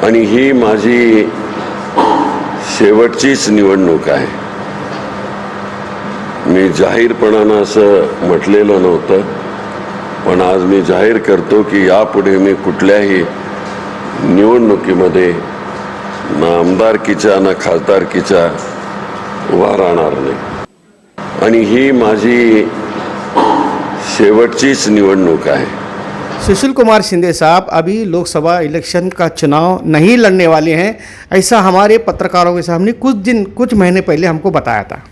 आणि ही माझी शेवटचीच निवडणूक आहे. मी जाहीरपणानं असं म्हटलेलं नव्हतं, पण आज मी जाहीर करतो की यापुढे मी कुठल्याही निवडणुकीमध्ये ना आमदारकीच्या ना खासदारकीच्या उभा राहणार नाही. आणि ही माझी शेवटचीच निवडणूक आहे. सुशील कुमार शिंदे साहब अभी लोकसभा इलेक्शन का चुनाव नहीं लड़ने वाले हैं, ऐसा हमारे पत्रकारों के सामने कुछ महीने पहले हमको बताया था.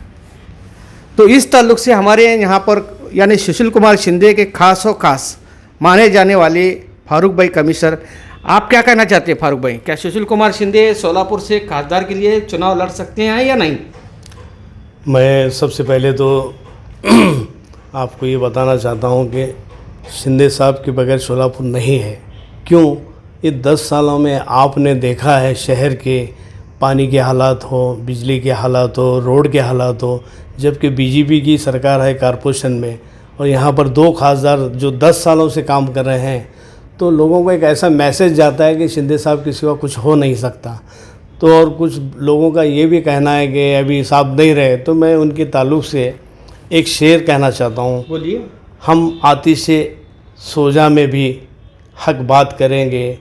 तो इस ताल्लुक से हमारे यहाँ पर यानी सुशील कुमार शिंदे के खास और खास माने जाने वाले फारूक भाई कमिश्नर, आप क्या कहना चाहते हैं फारूक भाई? क्या सुशील कुमार शिंदे सोलापुर से खासदार के लिए चुनाव लड़ सकते हैं या नहीं? मैं सबसे पहले तो आपको ये बताना चाहता हूँ कि शिंदे साहब के बगैर सोलापुर नहीं है. क्यों? ये 10 सालों में आपने देखा है शहर के पानी के हालात हो, बिजली के हालात हो, रोड के हालात हो, जबकि बीजेपी की सरकार है कॉरपोरेशन में और यहाँ पर 2 खासदार जो 10 सालों से काम कर रहे हैं, तो लोगों को एक ऐसा मैसेज जाता है कि शिंदे साहब के सिवा कुछ हो नहीं सकता. तो और कुछ लोगों का ये भी कहना है कि अभी साहब नहीं रहे, तो मैं उनके ताल्लुक़ से एक शेर कहना चाहता हूँ. बोलिए. हम आतिशे सोजा में भी हक बात करेंगे,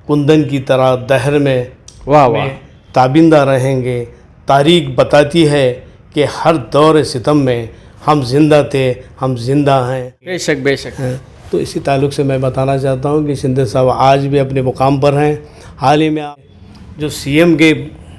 कुंदन की तरह दहर में वाह वाह ताबिंदा रहेंगे. तारीख बताती है कि हर दौर सितम में हम जिंदा थे, हम जिंदा हैं. बेशक बेशक. तो इसी ताल्लुक़ से मैं बताना चाहता हूँ कि शिंदे साहब आज भी अपने मुकाम पर हैं. हाल ही में जो सीएम के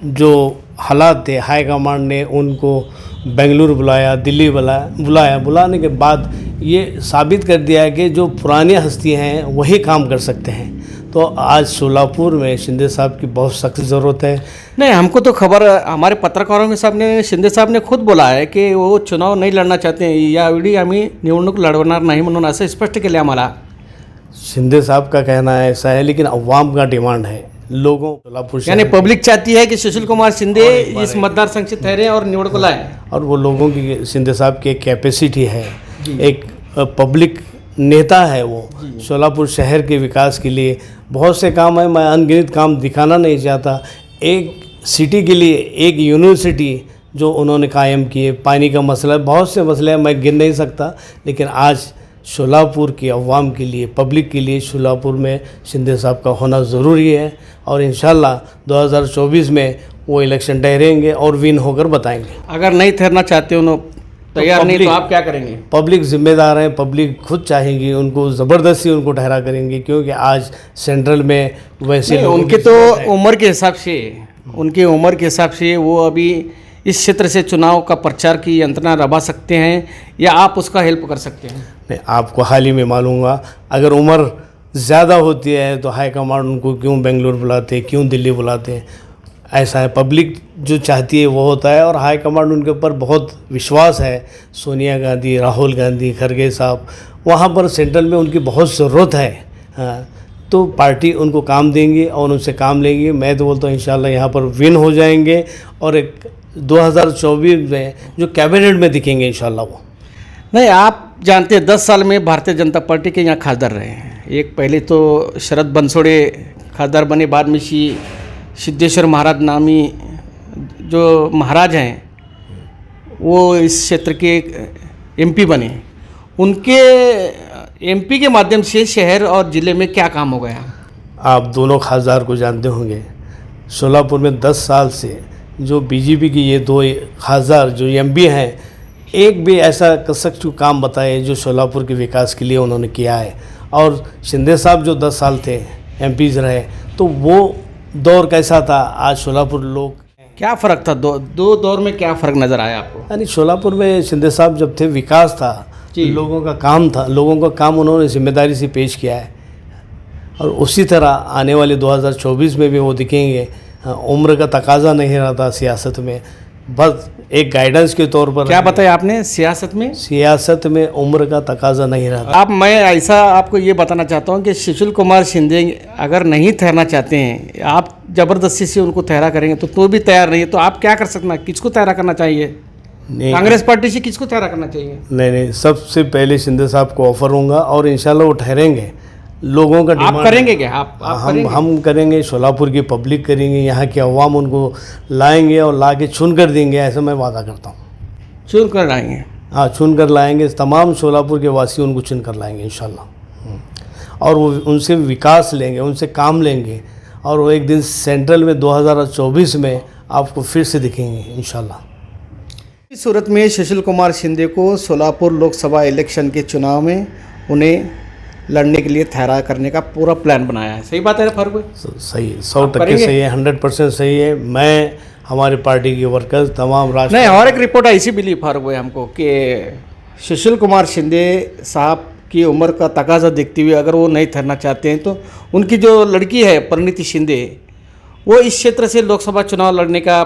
जो हालात थे, हाई कमांड ने उनको बेंगलुरु बुलाया, दिल्ली बुलाने के बाद ये साबित कर दिया है कि जो पुरानी हस्तियाँ हैं वही काम कर सकते हैं. तो आज सोलापुर में शिंदे साहब की बहुत सख्त ज़रूरत है. नहीं, हमको तो खबर हमारे पत्रकारों के सामने शिंदे साहब ने खुद बोला आहे की वो चुनाव नाही लढणार चाहते हैं, यावेळी आम्ही निवडणूक लढवणार नाही म्हणून असं स्पष्ट केले आम्हाला. शिंदे साहब का कहना ऐसा है, लेकिन अवाम का डिमांड है. लोगों सोलापुर यानी पब्लिक चाहती है कि सुशील कुमार शिंदे इस मतदार से ठहरे और निवड को लाए. और वो लोगों की शिंदे साहब की एक कैपेसिटी है, एक पब्लिक नेता है वो. सोलापुर शहर के विकास के लिए बहुत से काम है, मैं अनगिनत काम दिखाना नहीं चाहता. एक सिटी के लिए एक यूनिवर्सिटी जो उन्होंने कायम किए, पानी का मसला, बहुत से मसले हैं, मैं गिन नहीं सकता. लेकिन आज सोलापुर की अवाम के लिए, पब्लिक के लिए सोलापुर में शिंदे साहब का होना ज़रूरी है. और इंशाल्लाह 2024 में वो इलेक्शन ठहरेंगे और विन होकर बताएंगे. अगर नहीं ठहरना चाहते उन्होंने तैयार नहीं तो आप क्या करेंगे? पब्लिक जिम्मेदार है, पब्लिक खुद चाहेंगी, उनको ज़बरदस्ती उनको ठहरा करेंगे. क्योंकि आज सेंट्रल में वैसे उनके तो उम्र के हिसाब से, उनकी उम्र के हिसाब से वो अभी इस क्षेत्र से चुनाव का प्रचार की यंत्रणा रबा सकते हैं या आप उसका हेल्प कर सकते हैं? नहीं, आपको हाल ही में मालूंगा, अगर उम्र ज़्यादा होती है तो हाई कमांड उनको क्यों बेंगलुरु बुलाते, क्यों दिल्ली बुलाते. ऐसा है, पब्लिक जो चाहती है वो होता है. और हाई कमांड उनके ऊपर बहुत विश्वास है. सोनिया गांधी, राहुल गांधी, खरगे साहब, वहाँ पर सेंट्रल में उनकी बहुत ज़रूरत है. हाँ, तो पार्टी उनको काम देंगी और उनसे काम लेंगी. मैं तो बोलता हूँ इंशाल्लाह यहाँ पर विन हो जाएंगे और एक 2024 में जो कैबिनेट में दिखेंगे इंशाल्लाह वो. नहीं, आप जानते हैं 10 साल में भारतीय जनता पार्टी के यहाँ खासदार रहे हैं. एक पहले तो शरद बनसोड़े खासदार बने, बाद में सिद्धेश्वर महाराज नामी जो महाराज हैं वो इस क्षेत्र के एमपी बने. उनके एमपी के माध्यम से शहर और ज़िले में क्या काम हो गया? आप दोनों खासदार को जानते होंगे. सोलापुर में 10 साल से जो बीजेपी की ये 2 खासदार जो एमपी हैं, एक भी ऐसा कंस्ट्रक्टिव काम बताए जो सोलापुर के विकास के लिए उन्होंने किया है. और शिंदे साहब जो 10 साल थे एमपीज रहे, तो वो दौर कैसा था, आज सोलापुर लोग क्या फ़र्क था? दो दौर में क्या फ़र्क नज़र आया आपको? यानी सोलापुर में शिंदे साहब जब थे विकास था, लोगों का काम था, लोगों का काम उन्होंने जिम्मेदारी से पेश किया है. और उसी तरह आने वाले 2024 में भी वो दिखेंगे. उम्र का तकाजा नहीं रहता सियासत में, बस एक गाइडेंस के तौर पर. क्या बताया आपने? सियासत में उम्र का तकाजा नहीं रहता. आप, मैं ऐसा आपको ये बताना चाहता हूँ कि सुशील कुमार शिंदे अगर नहीं ठहरना चाहते हैं, आप ज़बरदस्ती से उनको ठहरा करेंगे तो भी तैयार नहीं है, तो आप क्या कर सकते हैं? किसको ठहरा करना चाहिए? कांग्रेस पार्टी से किसको ठहरा करना चाहिए? नहीं, सबसे पहले शिंदे साहब को ऑफर होगा और इंशाल्लाह वो ठहरेंगे. लोगों का आप डिमांड करेंगे क्या? आप करेंगे? हम करेंगे, शोलापुर की पब्लिक करेंगे, यहाँ की अवाम उनको लाएंगे और ला के चुन कर देंगे, ऐसा मैं वादा करता हूँ। चुन कर लाएंगे। हाँ, चुन कर लाएंगे, तमाम शोलापुर के वासी उनको चुन कर लाएंगे इंशाल्लाह। और वो उनसे विकास लेंगे, उनसे काम लेंगे, और वो एक दिन सेंट्रल में 2024 में आपको फिर से दिखेंगे इंशाल्लाह। इस सूरत में सुशील कुमार शिंदे को सोलापुर लोकसभा इलेक्शन के चुनाव में उन्हें लड़ने के लिए ठहरा करने का पूरा प्लान बनाया है। सही बात है फारूक भाई? सही, 100% करेंगे? सही है, 100% सही है। मैं, हमारे पार्टी के वर्कर्स, तमाम राष्ट्र नहीं, और एक रिपोर्ट ऐसी मिली फारूक भाई हमको कि सुशील कुमार शिंदे साहब की उम्र का तकाजा देखते हुए अगर वो नहीं ठहरना चाहते हैं तो उनकी जो लड़की है परिणीति शिंदे, वो इस क्षेत्र से लोकसभा चुनाव लड़ने का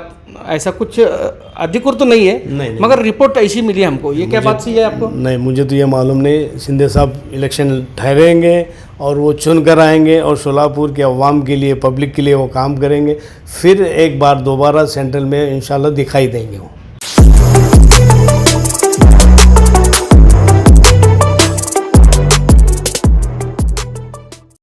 ऐसा कुछ अधिकृत तो नहीं है, नहीं। मगर रिपोर्ट ऐसी मिली हमको। ये क्या बात सही है आपको? नहीं, मुझे तो ये मालूम नहीं। शिंदे साहब इलेक्शन ठहरेंगे और वो चुन कर आएंगे और सोलापुर के अवाम के लिए, पब्लिक के लिए वो काम करेंगे, फिर एक बार दोबारा सेंट्रल में इंशाल्लाह दिखाई देंगे वो।